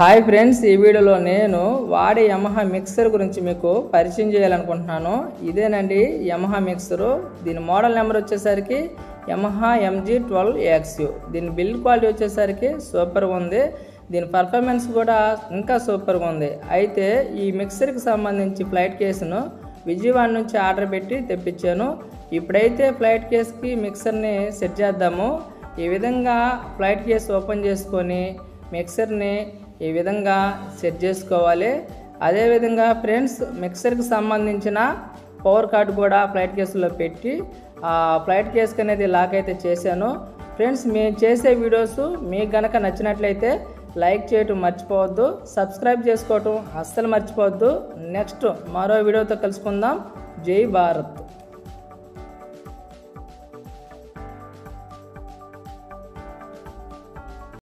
Hi friends, ఈ వీడియోలో నేను వాడే యమహా మిక్సర్ గురించి మీకు పరిచయం చేయాలనుకుంటున్నాను. ఇదేనండి యమహా మిక్సరు. దీని మోడల్ నెంబర్ వచ్చేసరికి యమహా MG12XU. దీని బిల్డ్ క్వాలిటీ వచ్చేసరికి సూపర్గా ఉంది. దీని పర్ఫార్మెన్స్ కూడా ఇంకా సూపర్గా ఉంది. అయితే ఈ మిక్సర్కి సంబంధించి ఫ్లైట్ కేసును విజయవాడ నుంచి ఆర్డర్ పెట్టి తెప్పించాను. ఇప్పుడైతే ఫ్లైట్ కేస్కి మిక్సర్ని సెట్ చేద్దాము. ఈ విధంగా ఫ్లైట్ కేస్ ఓపెన్ చేసుకొని మిక్సర్ని ఈ విధంగా సెట్ చేసుకోవాలి. అదేవిధంగా ఫ్రెండ్స్, మిక్సర్కి సంబంధించిన పవర్ కార్డు కూడా ఫ్లైట్ కేసులో పెట్టి ఆ ఫ్లైట్ కేస్కి అనేది లాక్ అయితే చేశాను. ఫ్రెండ్స్, మేము చేసే వీడియోస్ మీకు గనక నచ్చినట్లయితే లైక్ చేయటం మర్చిపోవద్దు, సబ్స్క్రైబ్ చేసుకోవటం అస్సలు మర్చిపోవద్దు. నెక్స్ట్ మరో వీడియోతో కలుసుకుందాం. జై భారత్.